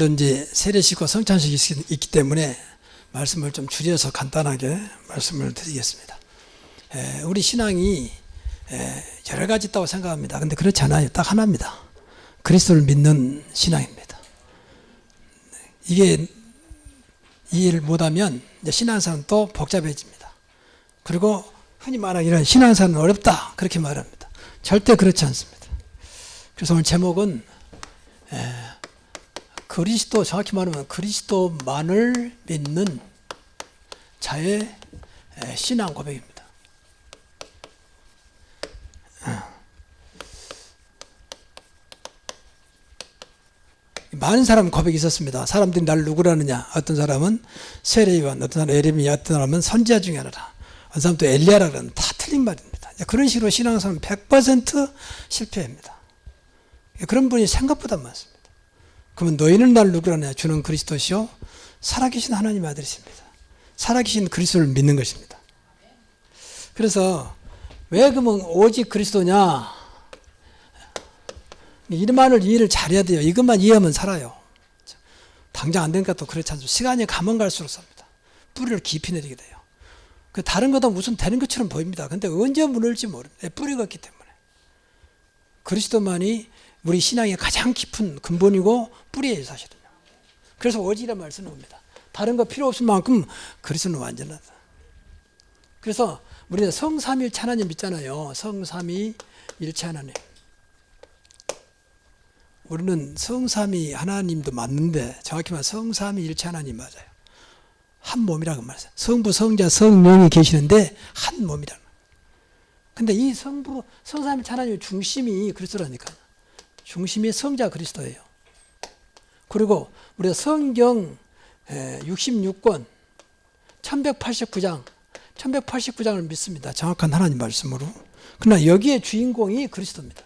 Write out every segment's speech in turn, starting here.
오늘도 이제 세례식과 성찬식이 있기 때문에 말씀을 좀 줄여서 간단하게 말씀을 드리겠습니다. 우리 신앙이 여러 가지 있다고 생각합니다. 근데 그렇지 않아요. 딱 하나입니다. 그리스도를 믿는 신앙입니다. 이게 이해를 못하면 이제 신앙생활은 또 복잡해집니다. 그리고 흔히 말하는 이런 신앙생활은 어렵다 그렇게 말합니다. 절대 그렇지 않습니다. 그래서 오늘 제목은 그리스도, 정확히 말하면 그리스도만을 믿는 자의 신앙 고백입니다. 많은 사람 고백이 있었습니다. 사람들이 나를 누구라느냐. 어떤 사람은 세례요한, 어떤 사람은 에레미야, 어떤 사람은 선지자 중에 하나라, 어떤 사람은 또 엘리야라 그러는, 다 틀린 말입니다. 그런 식으로 신앙생활은 100% 실패합니다. 그런 분이 생각보다 많습니다. 그러면 너희는 나를 누구라느냐. 주는 그리스도시요 살아계신 하나님 아들이십니다. 살아계신 그리스도를 믿는 것입니다. 그래서 왜 그러면 오직 그리스도냐. 이만을 이해를 잘해야 돼요. 이것만 이해하면 살아요. 당장 안 되니까 또 그렇지 않습니다. 시간이 가면 갈수록 삽니다. 뿌리를 깊이 내리게 돼요. 다른 거다 무슨 되는 것처럼 보입니다. 근데 언제 무너질지 모릅니다. 뿌리가 없기 때문에. 그리스도만이 우리 신앙의 가장 깊은 근본이고 뿌리예요, 사실은요. 그래서 오직이라는 말을 쓰는 겁니다. 다른 거 필요 없을 만큼 그리스도는 완전하다. 그래서 우리는 성삼위일체 하나님 믿잖아요. 성삼위일체 하나님. 우리는 성삼위 하나님도 맞는데 정확히 말하면 성삼위일체 하나님 맞아요. 한 몸이라고 말해요. 성부, 성자, 성령이 계시는데 한 몸이라는 거예요. 근데 이 성부, 성삼위일체 하나님의 중심이 그리스도라니까요. 중심이 성자 그리스도예요. 그리고 우리가 성경 66권 1189장을 믿습니다. 정확한 하나님 말씀으로. 그러나 여기에 주인공이 그리스도입니다.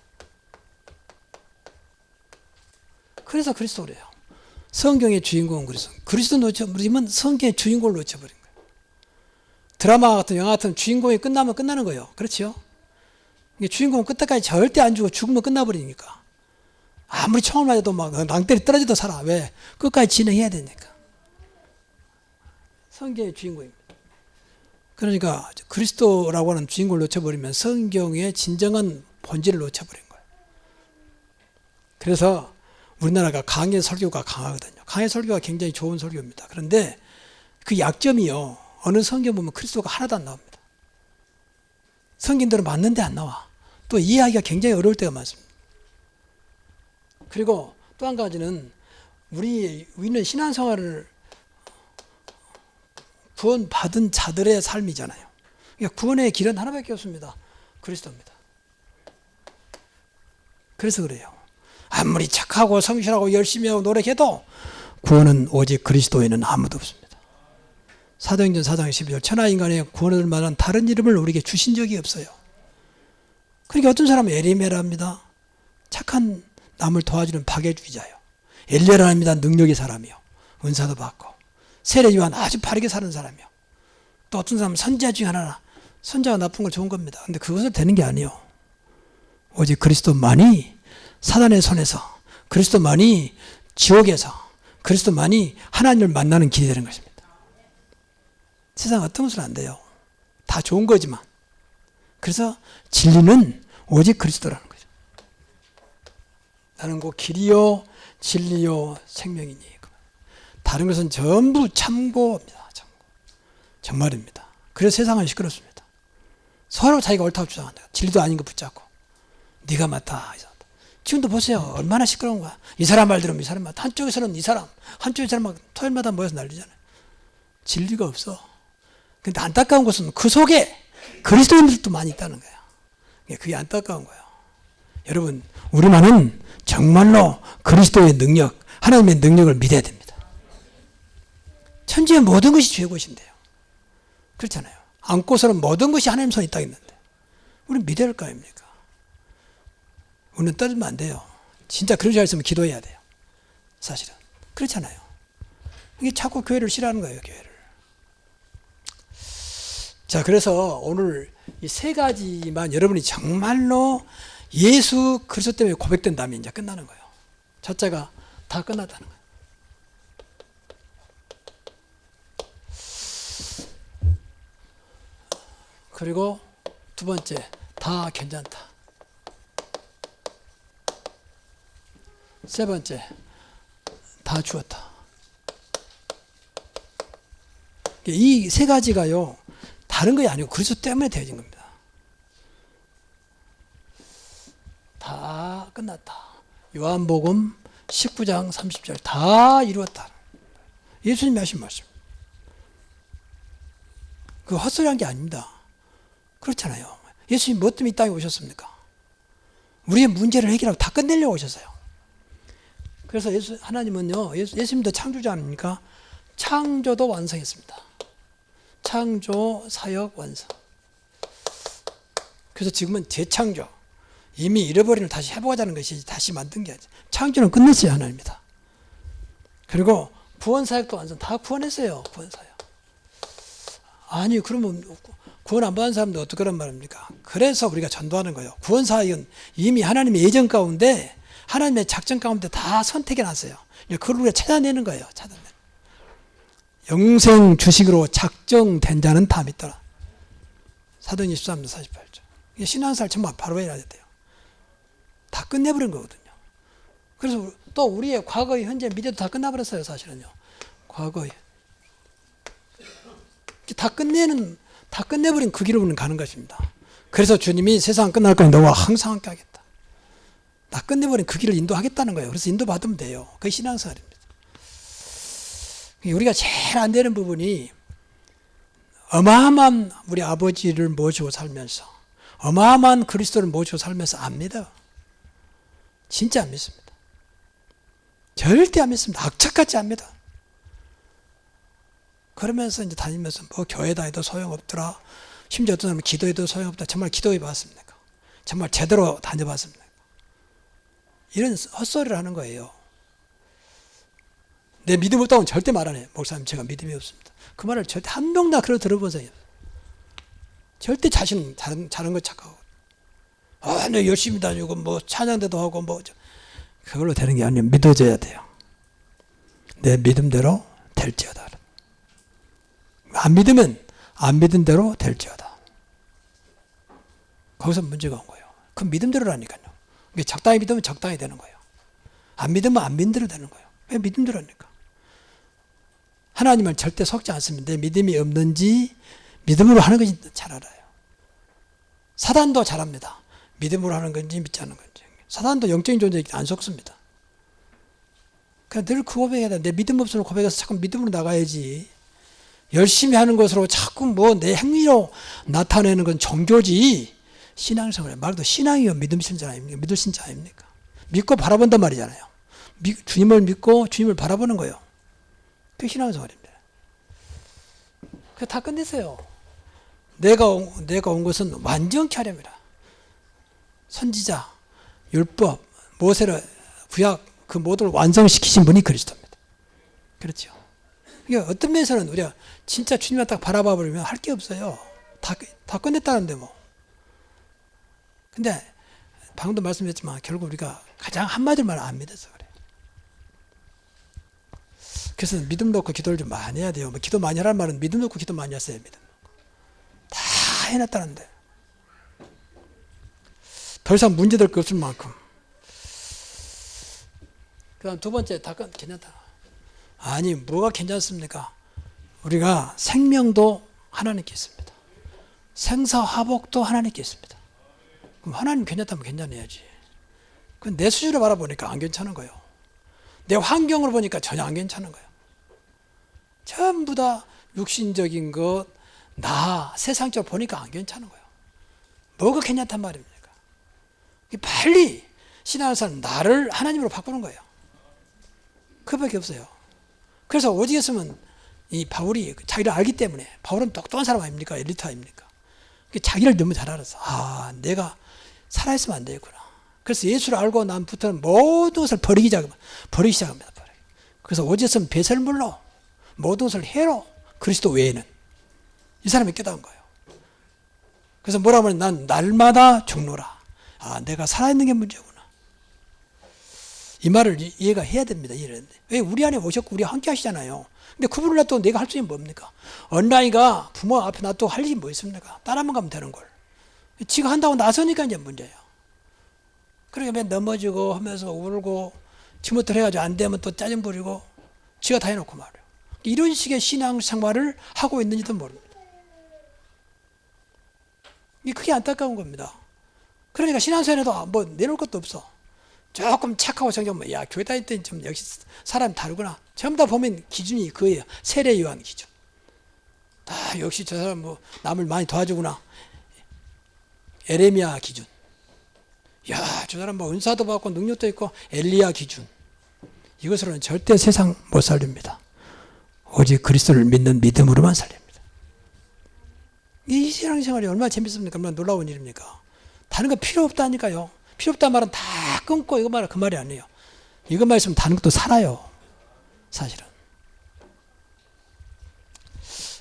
그래서 그리스도래요. 성경의 주인공은 그리스도. 그리스도 놓쳐버리면 성경의 주인공을 놓쳐버린 거예요. 드라마 같은 영화 같은 주인공이 끝나면 끝나는 거예요. 그렇죠? 주인공은 끝까지 절대 안 죽어. 죽으면 끝나버리니까. 아무리 총을 맞아도 막 낭떠러지 떨어져도 살아. 왜? 끝까지 진행해야 되니까. 성경의 주인공입니다. 그러니까 그리스도라고 하는 주인공을 놓쳐버리면 성경의 진정한 본질을 놓쳐버린 거예요. 그래서 우리나라가 강해 설교가 강하거든요. 강해 설교가 굉장히 좋은 설교입니다. 그런데 그 약점이요. 어느 성경 보면 그리스도가 하나도 안 나옵니다. 성경대로 맞는데 안 나와. 또 이해하기가 굉장히 어려울 때가 많습니다. 그리고 또 한 가지는 우리는 신앙생활을 구원받은 자들의 삶이잖아요. 그러니까 구원의 길은 하나밖에 없습니다. 그리스도입니다. 그래서 그래요. 아무리 착하고 성실하고 열심히 하고 노력해도 구원은 오직 그리스도에는 아무도 없습니다. 사도행전 4장 12절 천하인간의 구원을 만한 다른 이름을 우리에게 주신 적이 없어요. 그러니까 어떤 사람은 에리메라입니다. 착한 남을 도와주는 박애주의자예요. 엘리야랍니다. 능력의 사람이요. 은사도 받고. 세례요한 아주 바르게 사는 사람이요. 또 어떤 사람은 선지자 중에 하나나. 선지자가 나쁜 걸 좋은 겁니다. 근데 그것은 되는 게 아니에요. 오직 그리스도만이 사단의 손에서, 그리스도만이 지옥에서, 그리스도만이 하나님을 만나는 길이 되는 것입니다. 세상 어떤 것은 안 돼요. 다 좋은 거지만. 그래서 진리는 오직 그리스도라는 거죠. 나는 곧 길이요 진리요 생명이니. 다른 것은 전부 참고입니다. 참고. 정말입니다. 그래서 세상은 시끄럽습니다. 서로 자기가 옳다고 주장한다. 진리도 아닌 거 붙잡고. 네가 맞다. 지금도 보세요. 얼마나 시끄러운 거야. 이 사람 말 들으면 이 사람 말. 한쪽에서는 이 사람, 한쪽에 사람 막 토요일마다 모여서 난리잖아요. 진리가 없어. 근데 안타까운 것은 그 속에 그리스도인들도 많이 있다는 거야. 그게 안타까운 거예요. 여러분, 우리만은 정말로 그리스도의 능력, 하나님의 능력을 믿어야 됩니다. 천지의 모든 것이 주의 것인데요. 그렇잖아요. 안고서는 모든 것이 하나님 손에 있다 했는데 우리는 믿어야 할 거 아닙니까? 우리는 떨어지면 안 돼요. 진짜 그런 줄 알았으면 기도해야 돼요. 사실은. 그렇잖아요. 이게 자꾸 교회를 싫어하는 거예요. 교회를. 자, 그래서 오늘 이 세 가지만 여러분이 정말로 예수 그리스도 때문에 고백된다면 이제 끝나는 거예요. 첫째가 다 끝났다는 거예요. 그리고 두 번째, 다 괜찮다. 세 번째, 다 주었다. 이 세 가지가요, 다른 것이 아니고 그리스도 때문에 되어진 겁니다. 다 끝났다. 요한복음 19장 30절 다 이루었다. 예수님이 하신 말씀. 그 헛소리한 게 아닙니다. 그렇잖아요. 예수님 뭐 때문에 이 땅에 오셨습니까? 우리의 문제를 해결하고 다 끝내려고 오셨어요. 그래서 하나님은요, 예수님도 창조자 아닙니까? 창조도 완성했습니다. 창조, 사역, 완성. 그래서 지금은 재창조. 이미 잃어버린 걸 다시 해보자는 것이 다시 만든 게 아니죠. 창조는 끝냈어요, 하나님이다. 그리고 구원사역도 완성. 다 구원했어요, 구원사역. 아니, 그러면 구원 안 받은 사람도 어떡하란 말입니까? 그래서 우리가 전도하는 거예요. 구원사역은 이미 하나님의 예정 가운데, 하나님의 작전 가운데 다 선택해 놨어요. 그걸 우리가 찾아내는 거예요, 찾아내는. 영생 주식으로 작정된 자는 다 믿더라. 사도행 23장 48절. 신앙생활 정말 바로 해야 돼요. 다 끝내버린 거거든요. 그래서 또 우리의 과거, 현재, 미래도 다 끝나버렸어요, 사실은요. 과거, 다 끝내버린 그 길로 우리는 가는 것입니다. 그래서 주님이 세상 끝날 거니 너와 항상 함께 하겠다. 다 끝내버린 그 길을 인도하겠다는 거예요. 그래서 인도받으면 돼요. 그게 신앙생활입니다. 우리가 제일 안 되는 부분이 어마어마한 우리 아버지를 모시고 살면서, 어마어마한 그리스도를 모시고 살면서 안 믿어요. 진짜 안 믿습니다. 절대 안 믿습니다. 악착같이 안 믿어. 그러면서 이제 다니면서 뭐 교회 다녀도 소용없더라. 심지어 어떤 사람은 기도해도 소용없다. 정말 기도해 봤습니까? 정말 제대로 다녀봤습니까? 이런 헛소리를 하는 거예요. 내 믿음 없다고는 절대 말 안 해요. 목사님, 제가 믿음이 없습니다. 그 말을 절대 한 명도 그렇게 들어보세요. 절대 자신 잘한 거 착하고. 내 열심히 다니고, 뭐, 찬양대도 하고, 뭐, 그걸로 되는 게 아니에요. 믿어져야 돼요. 내 믿음대로 될지어다. 안 믿으면 안 믿은 대로 될지어다. 거기서 문제가 온 거예요. 그 믿음대로라니까요. 적당히 믿으면 적당히 되는 거예요. 안 믿으면 안 믿는 대로 되는 거예요. 왜 믿음대로니까. 하나님을 절대 속지 않습니다. 내 믿음이 없는지 믿음으로 하는 것이 잘 알아요. 사단도 잘합니다. 믿음으로 하는 건지 믿지 않는 건지. 사단도 영적인 존재이기 때문에 안 속습니다. 그러니까 늘 그 고백해야 돼. 내 믿음 없으면 고백해서 자꾸 믿음으로 나가야지. 열심히 하는 것으로 자꾸 뭐 내 행위로 나타내는 건 종교지. 신앙생활에 말도 신앙이요. 믿음 신자 아닙니까? 믿을 신자 아닙니까? 믿고 바라본단 말이잖아요. 주님을 믿고 주님을 바라보는 거예요. 그게 신앙생활입니다. 다 끝냈어요. 내가 온 것은 완전케 하렵니다. 선지자, 율법, 모세를, 구약 그 모두를 완성시키신 분이 그리스도입니다. 그렇죠. 그러니까 어떤 면에서는 우리가 진짜 주님을 딱 바라봐 버리면 할 게 없어요. 다 끝냈다는데 뭐. 근데 방금도 말씀드렸지만 결국 우리가 가장 한마디만 안 믿어서 그래. 그래서 믿음 놓고 기도를 좀 많이 해야 돼요. 뭐 기도 많이 하라는 말은 믿음 놓고 기도 많이 하세요. 믿음 다 해놨다는데 더 이상 문제될 거 없을 만큼. 그 다음 두 번째, 다 괜찮다. 아니, 뭐가 괜찮습니까? 우리가 생명도 하나님께 있습니다. 생사화복도 하나님께 있습니다. 그럼 하나님 괜찮다면 괜찮아야지. 그건 내 수준으로 바라보니까 안 괜찮은 거예요. 내 환경으로 보니까 전혀 안 괜찮은 거예요. 전부 다 육신적인 것, 세상적으로 보니까 안 괜찮은 거예요. 뭐가 괜찮단 말입니까? 빨리 신앙생활은 나를 하나님으로 바꾸는 거예요. 그밖에 없어요. 그래서 오직 했으면 이 바울이 자기를 알기 때문에, 바울은 똑똑한 사람 아닙니까? 엘리트 아닙니까? 자기를 너무 잘 알아서 내가 살아있으면 안 되겠구나. 그래서 예수를 알고 난부터는 모든 것을 버리기 시작합니다. 그래서 오직 했으면 배설물로 모든 것을 해로 그리스도 외에는 이 사람이 깨달은 거예요. 그래서 뭐라고 하면 난 날마다 죽노라. 내가 살아있는 게 문제구나. 이 말을 이해가 해야 됩니다. 왜 우리 안에 오셨고 우리 함께 하시잖아요. 근데 그분을 놔두고 내가 할 수 있는 게 뭡니까? 어린아이가 부모 앞에 놔두고 할 일이 뭐 있습니까? 따라만 가면 되는 걸. 지가 한다고 나서니까 이제 문제예요. 그러니까 맨 넘어지고 하면서 울고 지못을 해가지고 안 되면 또 짜증 부리고 지가 다 해놓고 말이에요. 이런 식의 신앙생활을 하고 있는지도 모릅니다. 이게 크게 안타까운 겁니다. 그러니까 신앙생활에도 뭐 내놓을 것도 없어. 조금 착하고 성경 야 교회 다닐 때 좀 역시 사람이 다르구나. 전부 다 보면 기준이 그거예요. 세례 요한 기준. 다 역시 저 사람 뭐 남을 많이 도와주구나. 에레미야 기준. 야, 저 사람 뭐 은사도 받고 능력도 있고 엘리야 기준. 이것으로는 절대 세상 못 살립니다. 오직 그리스도를 믿는 믿음으로만 살립니다. 이 신앙생활이 얼마나 재밌습니까? 얼마나 놀라운 일입니까? 다른 거 필요 없다니까요. 필요 없다는 말은 다 끊고 이거 말은 그 말이 아니에요. 이것만 있으면 다른 것도 살아요. 사실은.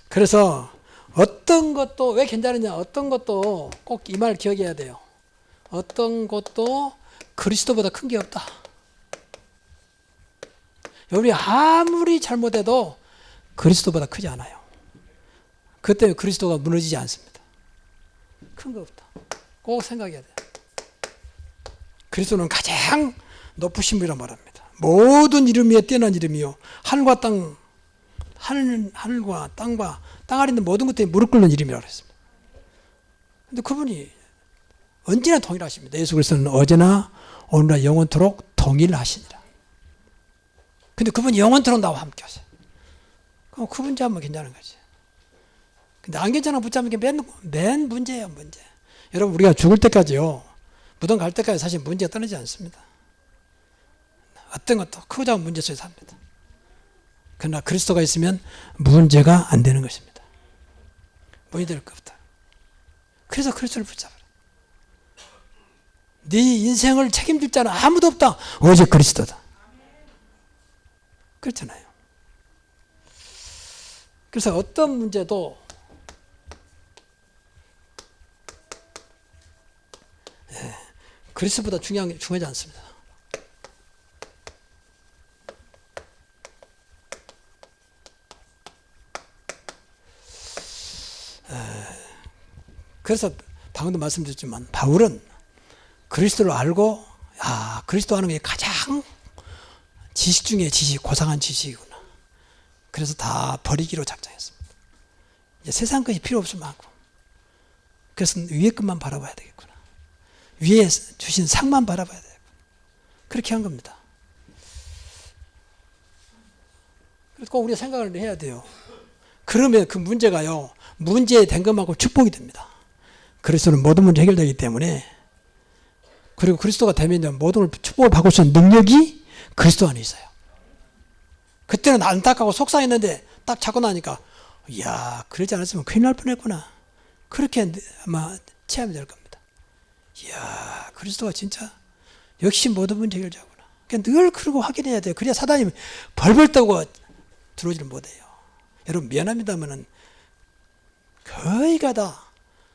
그래서 어떤 것도 왜 괜찮으냐? 어떤 것도 꼭 이 말 기억해야 돼요. 어떤 것도 그리스도보다 큰 게 없다. 우리 아무리 잘못해도 그리스도보다 크지 않아요. 그것 때문에 그리스도가 무너지지 않습니다. 큰 거 없다. 꼭 생각해야 돼요. 그리스도는 가장 높으신 분이라고 말합니다. 모든 이름 위에 뛰어난 이름이요. 하늘과 땅, 하늘과 땅과 땅 아래 있는 모든 것들이 무릎 꿇는 이름이라고 했습니다. 근데 그분이 언제나 동일하십니다. 예수 그리스도는 어제나 오늘날 영원토록 동일하시니라. 근데 그분이 영원토록 나와 함께 하세요. 그럼 그분 잡으면 괜찮은 거지. 근데 안 괜찮아 붙잡는 게 맨 문제예요, 문제. 여러분, 우리가 죽을 때까지요, 무덤 갈 때까지 사실 문제가 떠나지 않습니다. 어떤 것도 크고 작은 문제 속에 삽니다. 그러나 그리스도가 있으면 문제가 안 되는 것입니다. 문제될 것 없다. 그래서 그리스도를 붙잡아라. 네 인생을 책임질 자는 아무도 없다. 오직 그리스도다. 그렇잖아요. 그래서 어떤 문제도 그리스도보다 중요하지 않습니다. 그래서 방금도 말씀드렸지만 바울은 그리스도를 알고 그리스도 하는 게 가장 지식 중에 지식, 고상한 지식이구나. 그래서 다 버리기로 작정했습니다. 이제 세상 것이 필요 없을 만큼. 그래서 위에 것만 바라봐야 되겠구나. 위에 주신 상만 바라봐야 되겠구나. 그렇게 한 겁니다. 그래서 꼭 우리가 생각을 해야 돼요. 그러면 그 문제가요, 문제 된 것만큼 축복이 됩니다. 그리스도는 모든 문제 해결되기 때문에, 그리고 그리스도가 되면 모든 축복을 받을 수 있는 능력이 그리스도 안에 있어요. 그때는 안타까워 속상했는데 딱 잡고 나니까 이야, 그러지 않았으면 큰일 날 뻔했구나. 그렇게 아마 체험이 될 겁니다. 이야, 그리스도가 진짜 역시 모든 문제 해결자구나. 그러니까 늘 그러고 확인해야 돼요. 그래야 사단이 벌벌 떠고 들어오지를 못해요. 여러분 미안합니다만은 거의가 다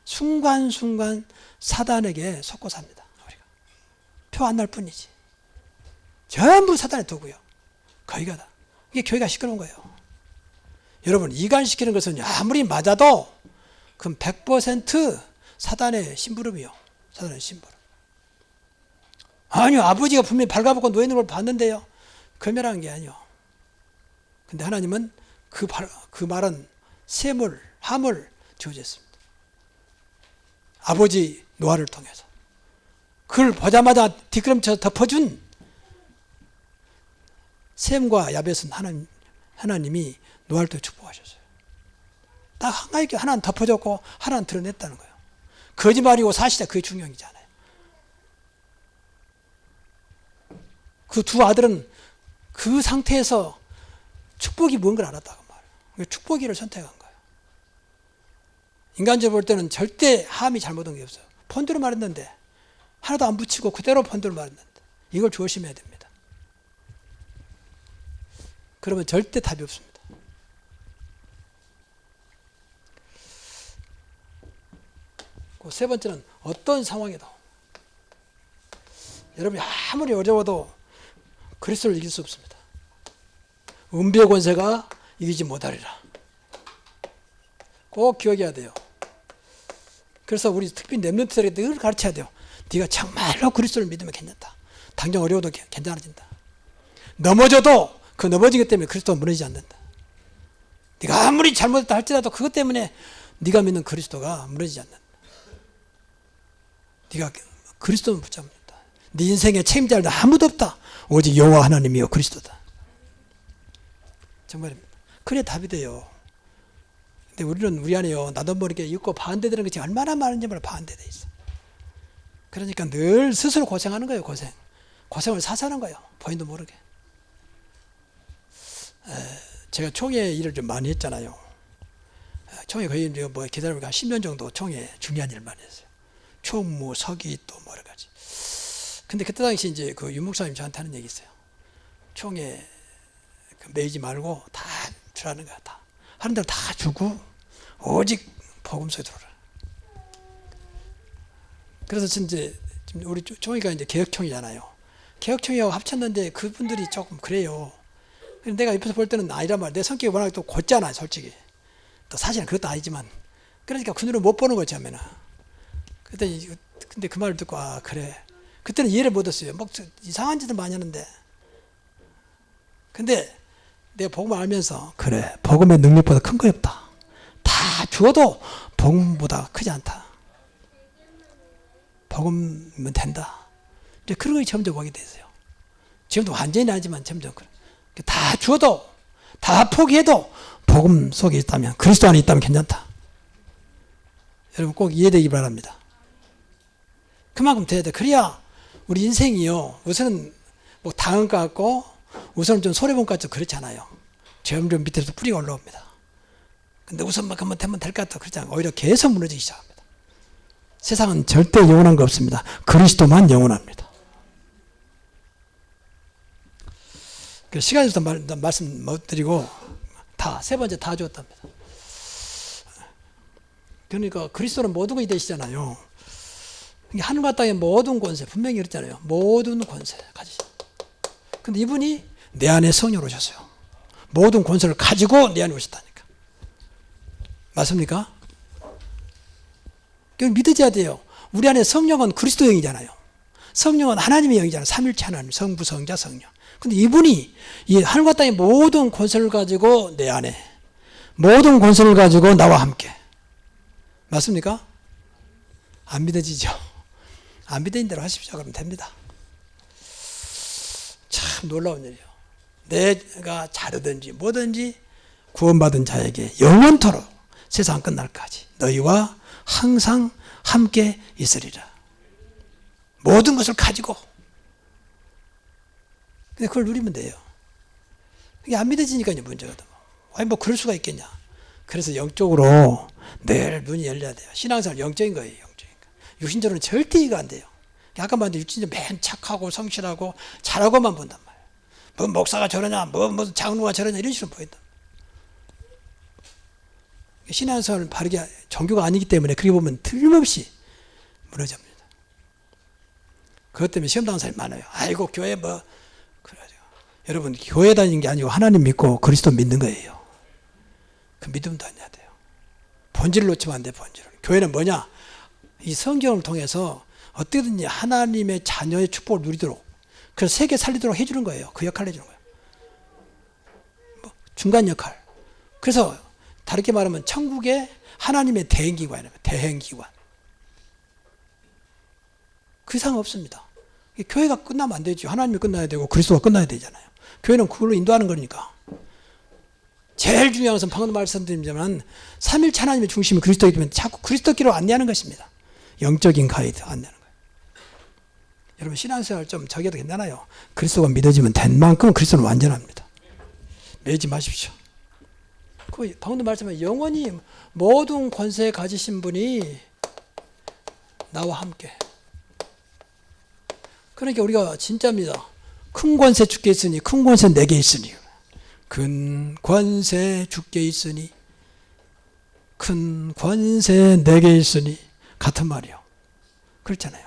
순간순간 사단에게 속고 삽니다. 우리가 표 안 날 뿐이지. 전부 사단의 도구요. 거의가 다. 이게 교회가 시끄러운 거예요. 여러분 이간시키는 것은 아무리 맞아도 그럼 100% 사단의 심부름이요. 사단의 심부름. 아니요, 아버지가 분명히 발가벗고 누워있는 걸 봤는데요. 금멸한 게 아니요. 근데 하나님은 그 말은 샘을, 함을 지어줬습니다. 아버지 노아를 통해서. 그걸 보자마자 뒷걸음쳐 덮어준 샘과 야벳은 하나님이 노아를 통해 축복하셨어요. 딱 한 가지 하나는 덮어줬고 하나는 드러냈다는 거예요. 거짓말이고 사실이야, 그게 중요한 거잖아요. 그 두 아들은 그 상태에서 축복이 뭔 걸 알았다고 말해요. 축복이를 선택한 거예요. 인간적으로 볼 때는 절대 함이 잘못한 게 없어요. 폰드로 말했는데 하나도 안 붙이고 그대로 폰드로 말했는데 이걸 조심해야 됩니다. 그러면 절대 답이 없습니다. 그 세 번째는 어떤 상황에도 여러분이 아무리 어려워도 그리스도를 이길 수 없습니다. 은비의 권세가 이기지 못하리라. 꼭 기억해야 돼요. 그래서 우리 특히 렘넌트들에게 늘 가르쳐야 돼요. 네가 정말로 그리스도를 믿으면 괜찮다. 당장 어려워도 괜찮아진다. 넘어져도 그 넘어지기 때문에 그리스도가 무너지지 않는다. 네가 아무리 잘못했다 할지라도 그것 때문에 네가 믿는 그리스도가 무너지지 않는다. 네가 그리스도는 붙잡는다. 네 인생에 책임자는 아무도 없다. 오직 여호와 하나님이요 그리스도다. 정말입니다. 그래 답이 돼요. 근데 우리 안에요 나도 모르게 있고 반대되는 것이 얼마나 많은지 몰라. 반대돼 있어. 그러니까 늘 스스로 고생하는 거예요. 고생을 사서 하는 거예요. 본인도 모르게. 제가 총회 일을 좀 많이 했잖아요. 총회 거의 뭐 기다리고 한 10년 정도 총회 중요한 일을 많이 했어요. 총무, 서기 또 뭐 여러 가지. 근데 그때 당시 이제 그 윤목사님 저한테 하는 얘기 있어요. 총회 매이지 말고 다 주라는 거야. 다 하는 대로 다 주고 오직 복음서에 들어라. 그래서 이제 우리 총회가 이제 개혁총회잖아요. 개혁총회하고 합쳤는데 그분들이 조금 그래요. 내가 옆에서 볼 때는 아니란 말이야. 내 성격이 워낙 또 곧잖아, 솔직히. 또 사실은 그것도 아니지만. 그러니까 그 눈으로 못 보는 거지, 하면은. 근데 그 말을 듣고, 아, 그래. 그때는 이해를 못 했어요. 뭐, 이상한 짓을 많이 하는데. 근데 내가 복음을 알면서, 그래. 복음의 능력보다 큰 거 없다. 다 주어도 복음보다 크지 않다. 복음은 된다. 이제 그런 거 점점 보게 됐어요. 지금도 완전히 아니지만 점점 그래. 다 주어도 다 포기해도 복음 속에 있다면 그리스도 안에 있다면 괜찮다. 여러분 꼭 이해되기 바랍니다. 그만큼 돼야 돼. 그래야 우리 인생이요 우선은 뭐 당한 것 같고 우선은 좀 손해본 것 같죠. 그렇잖아요. 점점 밑에서 뿌리가 올라옵니다. 근데 우선만큼만 되면 될 것 같다. 그렇지 않아요. 오히려 계속 무너지기 시작합니다. 세상은 절대 영원한 거 없습니다. 그리스도만 영원합니다. 시간이 없어서 말씀 못 드리고 세 번째 다 주었답니다. 그러니까 그리스도는 모든 것이 되시잖아요. 하늘과 땅의 모든 권세 분명히 그랬잖아요. 모든 권세 가지시. 근데 이분이 내 안에 성령으로 오셨어요. 모든 권세를 가지고 내 안에 오셨다니까. 맞습니까? 믿어져야 돼요. 우리 안에 성령은 그리스도 영이잖아요. 성령은 하나님의 영이잖아요. 삼일체 하나님, 성부, 성자, 성령. 근데 이분이 이 하늘과 땅의 모든 권세를 가지고 내 안에 모든 권세를 가지고 나와 함께. 맞습니까? 안 믿어지죠? 안 믿어진 대로 하십시오. 그러면 됩니다. 참 놀라운 일이에요. 내가 자르든지 뭐든지 구원받은 자에게 영원토록 세상 끝날까지 너희와 항상 함께 있으리라. 모든 것을 가지고. 근데 그걸 누리면 돼요. 이게 안 믿어지니까요, 문제거든. 아니, 뭐, 그럴 수가 있겠냐. 그래서 영적으로 늘 눈이 열려야 돼요. 신앙생활 영적인 거예요, 영적인 거. 육신적으로는 절대 이해가 안 돼요. 아까 말한 육신적으로 맨 착하고 성실하고 잘하고만 본단 말이에요. 뭐, 목사가 저러냐, 뭐, 장로가 저러냐, 이런 식으로 보인다. 신앙생활을 바르게, 종교가 아니기 때문에 그렇게 보면 틀림없이 무너집니다. 그것 때문에 시험 당하는 사람이 많아요. 아이고, 교회 뭐, 여러분 교회 다니는 게 아니고 하나님 믿고 그리스도 믿는 거예요. 그 믿음 다녀야 돼요. 본질을 놓치면 안 돼. 본질을. 교회는 뭐냐? 이 성경을 통해서 어떻게든지 하나님의 자녀의 축복을 누리도록 그래서 세계 살리도록 해주는 거예요. 그 역할을 해주는 거예요. 뭐 중간 역할. 그래서 다르게 말하면 천국의 하나님의 대행기관이에요. 대행기관. 그 이상 없습니다. 교회가 끝나면 안 되죠. 하나님이 끝나야 되고 그리스도가 끝나야 되잖아요. 교회는 그걸로 인도하는 거니까. 제일 중요한 것은 방금 말씀드리자면 삼일체 하나님의 중심이 그리스도이기 때문에 자꾸 그리스도끼로 안내하는 것입니다. 영적인 가이드 안내하는 거예요. 여러분 신앙생활 좀 저기도 괜찮아요. 그리스도가 믿어지면 된 만큼 그리스도는 완전합니다. 매지 마십시오. 그 방금 말씀한 영원히 모든 권세 가지신 분이 나와 함께. 그러니까 우리가 진짜입니다. 큰 권세 주께 있으니 큰 권세 내게 있으니 큰 권세 주께 있으니 큰 권세 내게 있으니 같은 말이요. 그렇잖아요.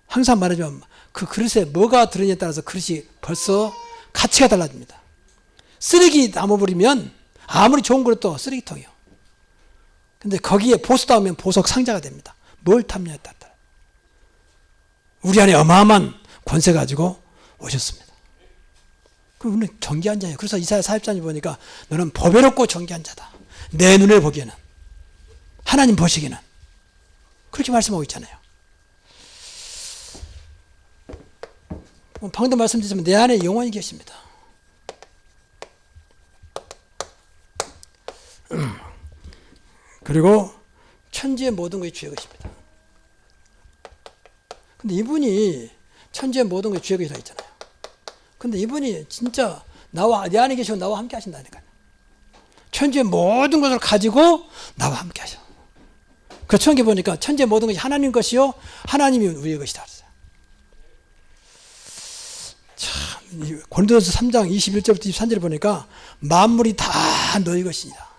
항상 말하지만 그 그릇에 뭐가 들어있냐에 따라서 그릇이 벌써 가치가 달라집니다. 쓰레기 남아버리면 아무리 좋은 그릇도 쓰레기통이요. 근데 거기에 보석도 하면 보석 상자가 됩니다. 뭘 탐냐에 따라 우리 안에 어마어마한 권세 가지고 오셨습니다. 그럼 우리는 정귀한 자예요. 그래서 이사야 40장에 보니까 너는 보배롭고 정귀한 자다. 내 눈에 보기에는, 하나님 보시기에는 그렇게 말씀하고 있잖아요. 방금 말씀드렸지만 내 안에 영원히 계십니다. 그리고 천지의 모든 것이 주의 것입니다. 근데 이분이 천지의 모든 것이 주의 것이라 했잖아요. 근데 이분이 진짜 내 안에 계시고 나와 함께 하신다니까요. 천지의 모든 것을 가지고 나와 함께 하셔. 그래서 천국에 보니까 천지의 모든 것이 하나님 것이요 하나님이 우리의 것이다. 참, 고린도전서 3장 21절부터 23절을 보니까 만물이 다 너희 것이니라.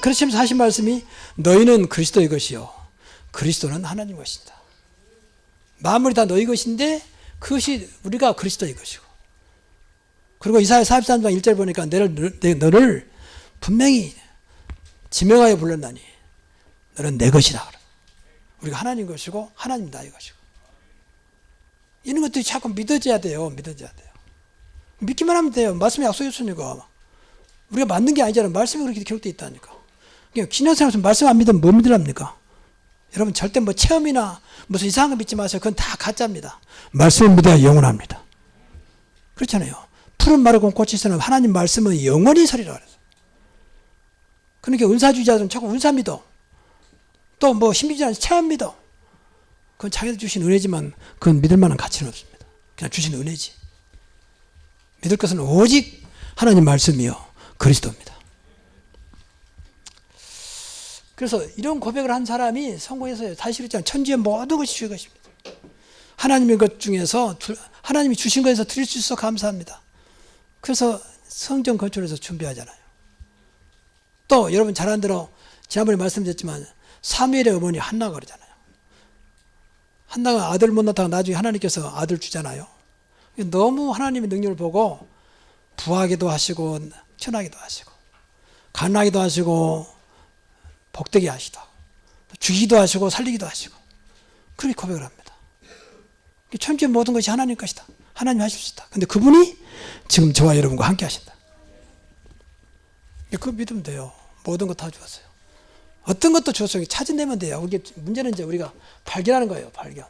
그러시면서 하신 말씀이 너희는 그리스도의 것이요 그리스도는 하나님 것이다. 만물이 다 너희 것인데 그것이 우리가 그리스도의 것이고, 그리고 이사야 43장 1절 보니까 너를 분명히 지명하여 불렀나니 너는 내 것이다. 우리가 하나님 것이고 하나님 나의 것이고, 이런 것들이 자꾸 믿어져야 돼요. 믿어져야 돼요. 믿기만 하면 돼요. 말씀이 약속했으니까. 우리가 맞는 게 아니잖아요. 말씀이 그렇게 기록되어 있다니까. 그냥 신앙생활에서 말씀 안 믿으면 뭐 믿으랍니까? 여러분 절대 뭐 체험이나 무슨 이상한 거 믿지 마세요. 그건 다 가짜입니다. 말씀을 믿어야 영원합니다. 그렇잖아요. 푸른 마르고 꽃이 있으면 하나님 말씀은 영원히 서리라 그래서. 그러니까 은사주의자들은 자꾸 은사 믿어. 또 뭐 신비주의자는 체험 믿어. 그건 자기들 주신 은혜지만 그건 믿을 만한 가치는 없습니다. 그냥 주신 은혜지. 믿을 것은 오직 하나님 말씀이요 그리스도입니다. 그래서 이런 고백을 한 사람이 성공해서 다시 그랬잖아요. 천지의 모든 것이 주의 것입니다. 하나님의 것 중에서 하나님이 주신 것에서 드릴 수 있어 감사합니다. 그래서 성전 건축해서 준비하잖아요. 또 여러분 잘 아는 대로 지난번에 말씀드렸지만 사무엘의 어머니 한나가 그러잖아요. 한나가 아들 못 낳다가 나중에 하나님께서 아들 주잖아요. 너무 하나님의 능력을 보고 부하기도 하시고 천하기도 하시고 가난하기도 하시고 복되게 하시고 죽이기도 하시고 살리기도 하시고 그렇게 고백을 합니다. 천지의 모든 것이 하나님 것이다. 하나님 하실 수 있다. 근데 그분이 지금 저와 여러분과 함께 하신다. 그거 믿으면 돼요. 모든 것 다 주었어요. 어떤 것도 주었어요. 찾아내면 돼요. 문제는 이제 우리가 발견하는 거예요. 발견.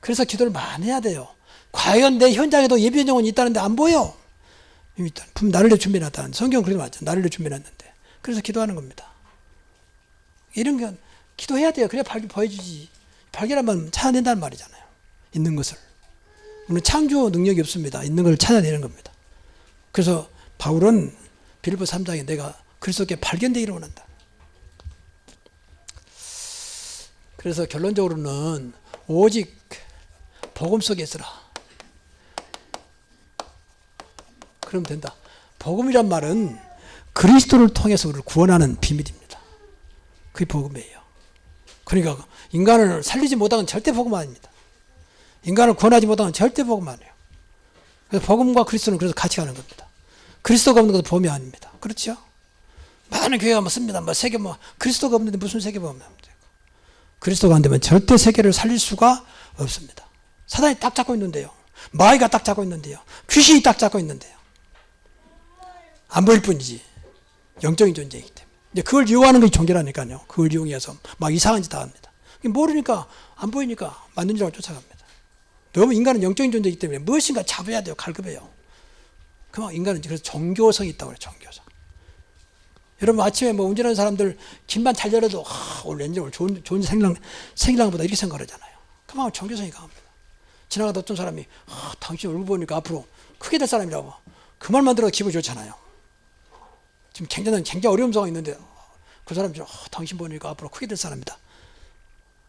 그래서 기도를 많이 해야 돼요. 과연 내 현장에도 예비한 영혼이 있다는데 안 보여. 나를 위해 준비해놨다는 성경 그렇게 맞죠. 나를 위해 준비해놨는데. 그래서 기도하는 겁니다. 이런 건 기도해야 돼요. 그래야 보여주지. 발견하면 찾아낸다는 말이잖아요. 있는 것을. 우리는 창조 능력이 없습니다. 있는 걸 찾아내는 겁니다. 그래서 바울은 빌립보 3장에 내가 그리스도께 발견되기를 원한다. 그래서 결론적으로는 오직 복음 속에 있으라. 그러면 된다. 복음이란 말은 그리스도를 통해서 우리를 구원하는 비밀입니다. 그게 복음이에요. 그러니까 인간을 살리지 못하면 절대 복음 아닙니다. 인간을 구원하지 못하면 절대 복음 아니에요. 그래서 복음과 그리스도는 그래서 같이 가는 겁니다. 그리스도가 없는 것은 복음이 아닙니다. 그렇죠? 많은 교회가 씁니다. 세계 그리스도가 없는데 무슨 세계복음이 합니까? 그리스도가 안 되면 절대 세계를 살릴 수가 없습니다. 사단이 딱 잡고 있는데요. 마귀가 딱 잡고 있는데요. 귀신이 딱 잡고 있는데요. 안 보일 뿐이지. 영적인 존재이기 때문에. 이제 그걸 이용하는 것이 종교라니까요. 그걸 이용해서 막 이상한 짓 다 합니다. 모르니까, 안 보이니까 맞는 줄 알고 쫓아갑니다. 너무 인간은 영적인 존재이기 때문에 무엇인가 잡아야 돼요. 갈급해요. 그만 인간은 그래서 종교성이 있다고 그래요. 종교성. 여러분 아침에 운전하는 사람들 길만 잘 열어도 오늘 왠지 좋은 생일랑 보다 이렇게 생각하잖아요. 그만 종교성이 강합니다. 지나가다 어떤 사람이 당신 얼굴 보니까 앞으로 크게 될 사람이라고 그 말만 들어도 기분이 좋잖아요. 지금 굉장히 어려운 상황이 있는데 그 사람이 당신 보니까 앞으로 크게 될 사람이다.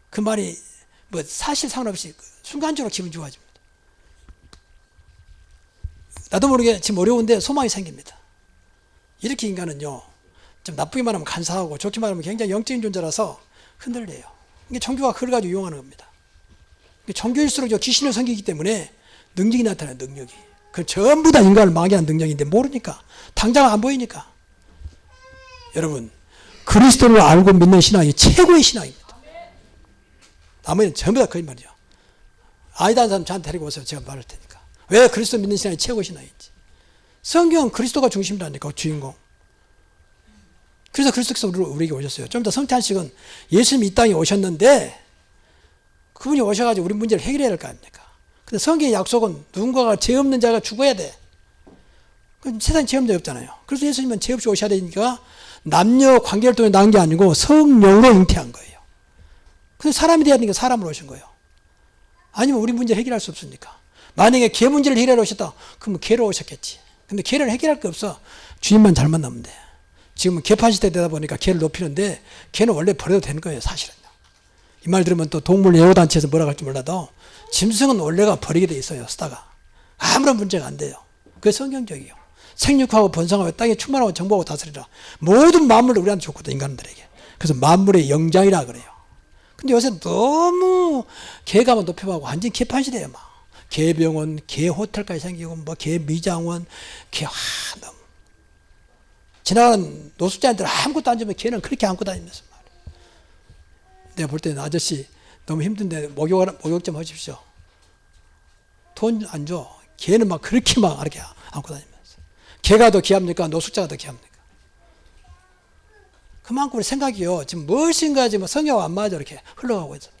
그 말이 사실 상관없이 순간적으로 기분 좋아집니다. 나도 모르게 지금 어려운데 소망이 생깁니다. 이렇게 인간은요, 좀 나쁘게 말하면 간사하고 좋게 말하면 굉장히 영적인 존재라서 흔들려요. 이게 종교가 그걸 가지고 이용하는 겁니다. 종교일수록 귀신을 섬기기 때문에 능력이 나타나요. 능력이. 그 전부 다 인간을 망해한 능력인데 모르니까. 당장 안 보이니까. 여러분, 그리스도를 알고 믿는 신앙이 최고의 신앙입니다. 나머지는 전부 다 거짓말이죠. 아니다 하는 사람 저한테 데리고 오세요. 제가 말할 테니까. 왜 그리스도 믿는 신앙이 최고의 신앙인지. 성경은 그리스도가 중심이라니까, 주인공. 그래서 그리스도께서 우리에게 오셨어요. 좀 더 성찬식은 예수님이 이 땅에 오셨는데 그분이 오셔가지고 우리 문제를 해결해야 할 거 아닙니까? 근데 성경의 약속은 누군가가 죄 없는 자가 죽어야 돼. 세상에 죄 없는 자 없잖아요. 그래서 예수님은 죄 없이 오셔야 되니까 남녀 관계를 통해 나온 게 아니고 성령으로 잉태한 거예요. 근데 사람이 돼야 되니까 사람으로 오신 거예요. 아니면 우리 문제를 해결할 수 없으니까. 만약에 개 문제를 해결하러 오셨다. 그러면 개로 오셨겠지. 근데 개를 해결할 게 없어. 주인만 잘 만나면 돼. 지금은 개판 시대 되다 보니까 개를 높이는데 개는 원래 버려도 되는 거예요, 사실은요. 이 말 들으면 또 동물 예호단체에서 뭐라 할지 몰라도 짐승은 원래가 버리게 돼 있어요, 쓰다가. 아무런 문제가 안 돼요. 그게 성경적이에요. 생육하고 번성하고 땅에 충만하고 정복하고 다스리라. 모든 만물을 우리한테 줬거든, 인간들에게. 그래서 만물의 영장이라 그래요. 근데 요새 너무 개가만 높여가고 완전 개판 시대예요, 막. 개병원, 개호텔까지 생기고, 뭐, 개미장원, 너무. 지나가는 노숙자한테 아무것도 안 주면 개는 그렇게 안고 다니면서 말이에요. 내가 볼 때는 아저씨 너무 힘든데 목욕 좀 하십시오. 돈 안 줘. 개는 막 그렇게 막 이렇게 안고 다니면서. 개가 더 귀합니까? 노숙자가 더 귀합니까? 그만큼 우리 생각이요. 지금 무엇인가 지금 성경과 안 맞아 이렇게 흘러가고 있어요.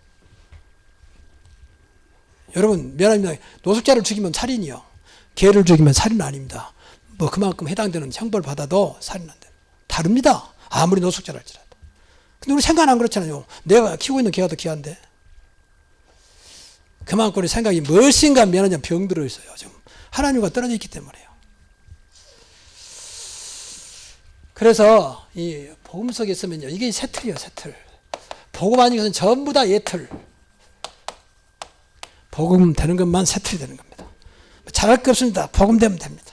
여러분, 미안합니다. 노숙자를 죽이면 살인이요. 개를 죽이면 살인은 아닙니다. 뭐 그만큼 해당되는 형벌 받아도 살인 안 됩니다. 다릅니다. 아무리 노숙자랄지라도. 근데 우리 생각은 안 그렇잖아요. 내가 키우고 있는 개가 더 귀한데. 그만큼 우리 생각이 무엇인가 미안하냐 병들어 있어요. 지금 하나님과 떨어져 있기 때문에요. 그래서 이 복음 속에 있으면요. 이게 새 틀이에요, 새 틀. 복음 아닌 것은 전부 다 예틀. 복음 되는 것만 새 틀이 되는 겁니다. 잘할 게 없습니다. 복음 되면 됩니다.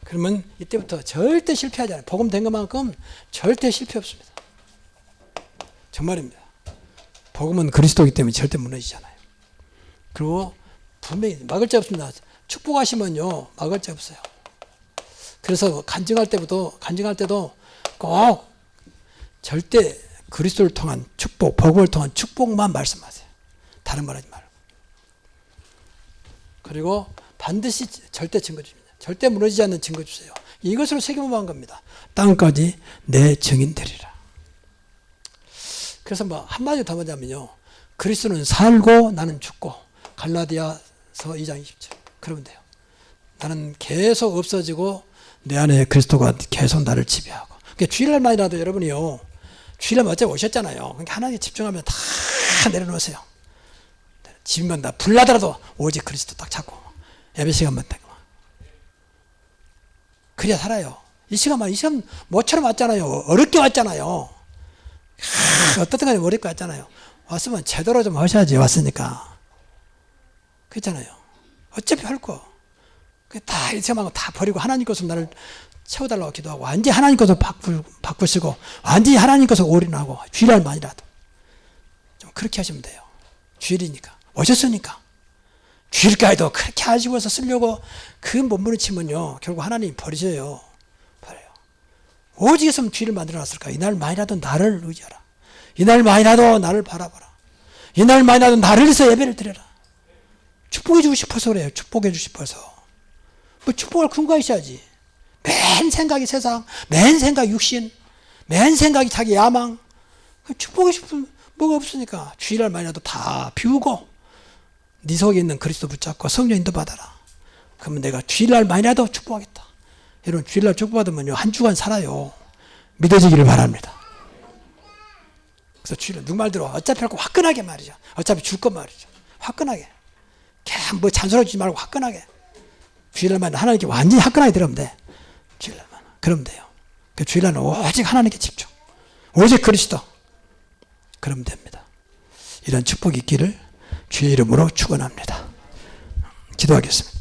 그러면 이때부터 절대 실패하지 않아요. 복음 된 것만큼 절대 실패 없습니다. 정말입니다. 복음은 그리스도이기 때문에 절대 무너지잖아요. 그리고 분명히 막을 데 없습니다. 축복하시면요, 막을 데 없어요. 그래서 간증할 때도 꼭 절대 그리스도를 통한 축복, 복음을 통한 축복만 말씀하세요. 다른 말 하지 말고. 그리고 반드시 절대 증거 줍니다. 절대 무너지지 않는 증거 주세요. 이것으로 세계문화한 겁니다. 땅까지 내 증인 되리라. 그래서 뭐 한마디 더 하자면요. 그리스도는 살고 나는 죽고. 갈라디아서 2장 20절. 그러면 돼요. 나는 계속 없어지고 내 안에 그리스도가 계속 나를 지배하고. 그러니까 주일날만이라도 여러분이요. 주일날 어차피 오셨잖아요. 그러니까 하나님께 집중하면 다 내려놓으세요. 집이면 다 불나더라도 오직 그리스도 딱 잡고 예배 시간만 딱. 그래야 살아요. 이 시간 모처럼 왔잖아요. 어렵게 왔잖아요. 어떻든 간에 어렵게 왔잖아요. 왔으면 제대로 좀 하셔야지, 왔으니까. 그렇잖아요. 어차피 할 거. 다 이 시간만 다 버리고 하나님 것으로 나를 채워달라고 기도하고 완전히 하나님 것으로 바꾸시고 완전히 하나님 것으로 올인하고 주일날만이라도 좀 그렇게 하시면 돼요. 주일이니까. 오셨으니까. 주일까지도 그렇게 하시고서 쓰려고 그 몸부림치면요 결국 하나님이 버리셔요. 버려요. 오직 있으면 주일을 만들어놨을까. 이날만이라도 나를 의지하라. 이날만이라도 나를 바라봐라. 이날만이라도 나를 위해서 예배를 드려라. 축복해 주고 싶어서 그래요. 축복해 주고 싶어서. 뭐 축복을 근거하셔야지. 맨 생각이 세상, 맨 생각이 육신, 맨 생각이 자기 야망. 축복해 싶은 뭐가 없으니까 주일날만이라도 다 비우고 네 속에 있는 그리스도 붙잡고 성령 인도 받아라. 그러면 내가 주일날만이라도 축복하겠다. 여러분 주일날 축복받으면요 한 주간 살아요. 믿어지기를 바랍니다. 그래서 주일날 누구 말대로 어차피 할 거 화끈하게 말이죠. 어차피 줄 거 말이죠. 화끈하게. 그냥 뭐 잔소리하지 말고 화끈하게. 주일날만 하나님께 완전히 화끈하게 들으면 돼. 주일날만. 그러면 돼요. 그 주일날은 오직 하나님께 집중. 오직 그리스도. 그러면 됩니다. 이런 축복이 있기를 주의 이름으로 축원합니다. 기도하겠습니다.